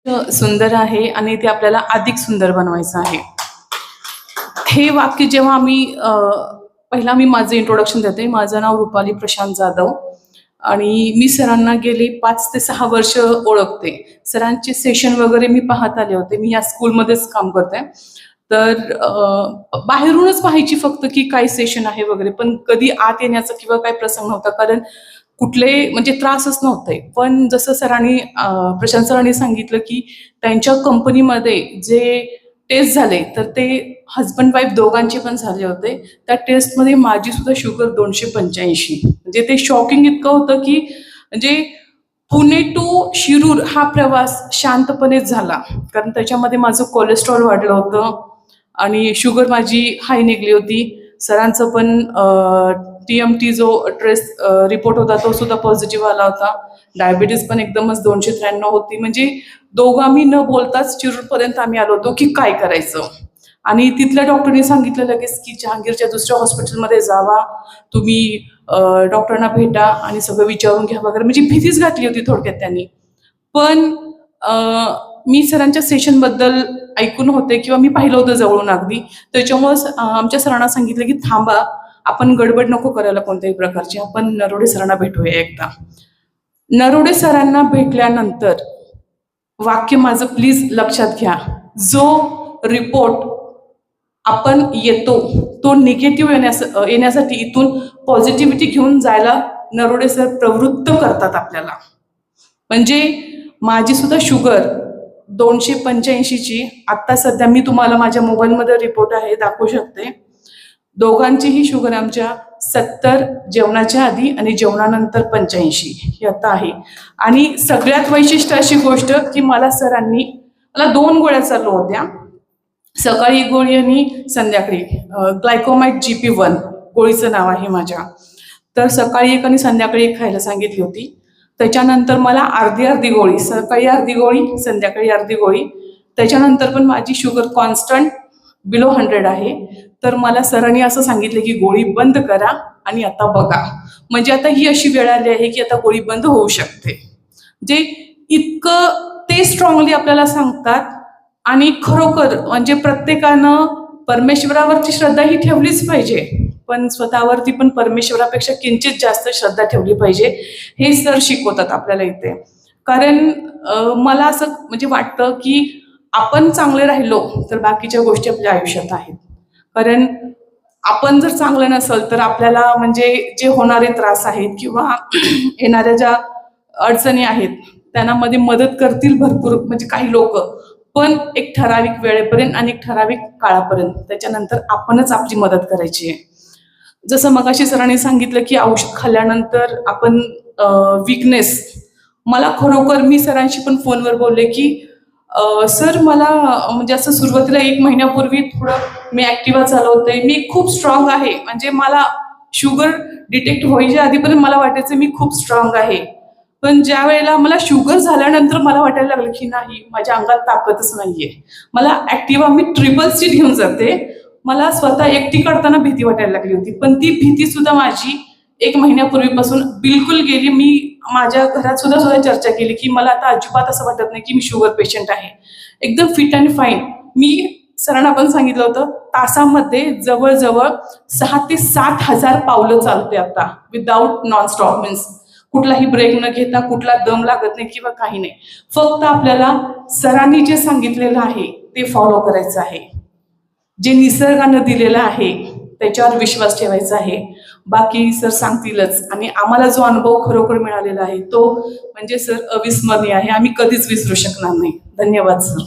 सुंदर आहे आणि ते आपल्याला अधिक सुंदर बनवायचं आहे. हे वाक्य जेव्हा आम्ही पहिला मी माझं इंट्रोडक्शन देते. माझं नाव रुपाली प्रशांत जाधव आणि मी सरांना गेली 5 ते 6 वर्ष ओळखते. सरांचे सेशन वगैरे मी पाहत आले होते. मी या स्कूलमध्येच काम करते. तर बाहेरूनच पाहायची फक्त की काय सेशन आहे वगैरे, पण कधी आत येण्याचा किंवा काय प्रसंग नव्हता, कारण कुठले म्हणजे त्रासच नव्हते. पण जसं सरांनी प्रशांत सरांनी सांगितलं की त्यांच्या कंपनीमध्ये जे टेस्ट झाले तर ते हजबंड वाईफ दोघांचे पण झाले होते. त्या टेस्टमध्ये माझी सुद्धा शुगर 285. म्हणजे ते शॉकिंग इतकं होतं की म्हणजे पुणे टू शिरूर हा प्रवास शांतपणेच झाला, कारण त्याच्यामध्ये माझं कोलेस्ट्रॉल वाढलं होतं आणि शुगर माझी हाय निघली होती. सरांचं पण TMT जो ट्रेस रिपोर्ट होता तो सुद्धा पॉझिटिव्ह आला होता. डायबिटीज पण एकदमच 293 होती. म्हणजे दोघं आम्ही न बोलताच शिरूरपर्यंत आम्ही आलो होतो की काय करायचं. आणि तिथल्या डॉक्टरनी सांगितलं लगेच की जहांगीरच्या दुसऱ्या हॉस्पिटलमध्ये जावा, तुम्ही डॉक्टरांना भेटा आणि सगळं विचारून घ्या वगैरे, म्हणजे भीतीच घातली होती थोडक्यात त्यांनी. पण मी सरांच्या सेशनबद्दल ऐकून होते किंवा मी पाहिलं होतं जवळून अगदी. त्याच्यामुळं आमच्या सरांना सांगितलं की थांबा, आपण गडबड नको करायला कोणत्याही प्रकारची, आपण नरोडे सरांना भेटूया एकदा. नरोडे सरांना भेटल्यानंतर वाक्य माझं प्लीज लक्षात घ्या, जो रिपोर्ट आपण येतो तो निगेटिव्ह येण्यासाठी इथून पॉझिटिव्हिटी घेऊन जायला नरोडे सर प्रवृत्त करतात आपल्याला. म्हणजे माझी सुद्धा शुगर 285ची आत्ता सध्या मी तुम्हाला माझ्या मोबाईलमध्ये रिपोर्ट आहे दाखवू शकते. दोघांचीही शुगर आमच्या 70 जेवणाच्या आधी आणि जेवणानंतर 85 ही आता आहे. आणि सगळ्यात वैशिष्ट्य अशी गोष्ट की मला 2 गोळ्या चालू होत्या, सकाळी एक गोळी आणि संध्याकाळी ग्लायकोमाइट GP1 गोळीचं नाव आहे माझ्या. तर सकाळी एक आणि संध्याकाळी एक खायला सांगितली होती. त्याच्यानंतर मला अर्धी गोळी, सकाळी अर्धी गोळी संध्याकाळी अर्धी गोळी. त्याच्यानंतर पण माझी शुगर कॉन्स्टंट बिलो 100 आहे. तर मला सरांनी असं सांगितलं की गोळी बंद करा आणि आता बघा. म्हणजे आता ही अशी वेळ आली आहे की आता गोळी बंद होऊ शकते. म्हणजे इतकं ते स्ट्रॉंगली आपल्याला सांगतात. आणि खरोखर म्हणजे प्रत्येकानं परमेश्वरावरची श्रद्धा ही ठेवलीच पाहिजे, पण स्वतःवरती पण परमेश्वरापेक्षा किंचित जास्त श्रद्धा ठेवली पाहिजे, हे सर शिकवतात आपल्याला इथे. कारण मला असं म्हणजे वाटतं की आपण चांगले राहिलो तर बाकीच्या गोष्टी आपल्या आयुष्यात आहेत. कारण आपण जर चांगलं नसेल तर आपल्याला म्हणजे जे होणारे त्रास आहेत किंवा येणाऱ्या ज्या अडचणी आहेत त्यांना मध्ये मदत करतील भरपूर म्हणजे काही लोक, पण एक ठराविक वेळेपर्यंत आणि एक ठराविक काळापर्यंत. त्याच्यानंतर आपणच आपली मदत करायची आहे. जसं मगाशी सरांनी सांगितलं की औषध खाल्ल्यानंतर आपण विकनेस, मला खरोखर मी सरांशी पण फोनवर बोलले की सर मला म्हणजे असं सुरुवातीला 1 महिन्यापूर्वी थोडं मी ऍक्टिव्हा चालवते, मी खूप स्ट्रॉंग आहे. म्हणजे मला शुगर डिटेक्ट व्हायच्या आधीपर्यंत मला वाटायचं मी खूप स्ट्रॉंग आहे. पण ज्या वेळेला मला शुगर झाल्यानंतर मला वाटायला लागलं की नाही, माझ्या अंगात ताकदच नाहीये. मला ऍक्टिव्हा मी ट्रिपल सीट घेऊन जाते. मला स्वतः एकटी काढताना भीती वाटायला लागली होती, पण ती भीती सुद्धा माझी 1 महिन्यापूर्वीपासून बिलकुल गेली. मी माझ्या घरात सुद्धा चर्चा केली की मला आता अजिबात असं वाटत नाही की मी शुगर पेशंट आहे, एकदम फिट अँड फाईन. मी सरांना पण सांगितलं होतं, तासामध्ये जवळजवळ 6 ते 7 हजार पावलं चालते आता विदाऊट नॉनस्टॉप, मीन्स कुठलाही ब्रेक न घेता, कुठला दम लागत नाही किंवा काही नाही. फक्त आपल्याला सरांनी जे सांगितलेलं आहे ते फॉलो करायचं आहे, जे निसर्गानं दिलेलं आहे त्याच्यावर विश्वास ठेवायचा आहे. बाकी सर सांगतीलच. आणि आम्हाला जो अनुभव खरोखर मिळालेला आहे तो म्हणजे सर अविस्मरणीय आहे, आम्ही कधीच विसरू शकणार नाही. धन्यवाद सर.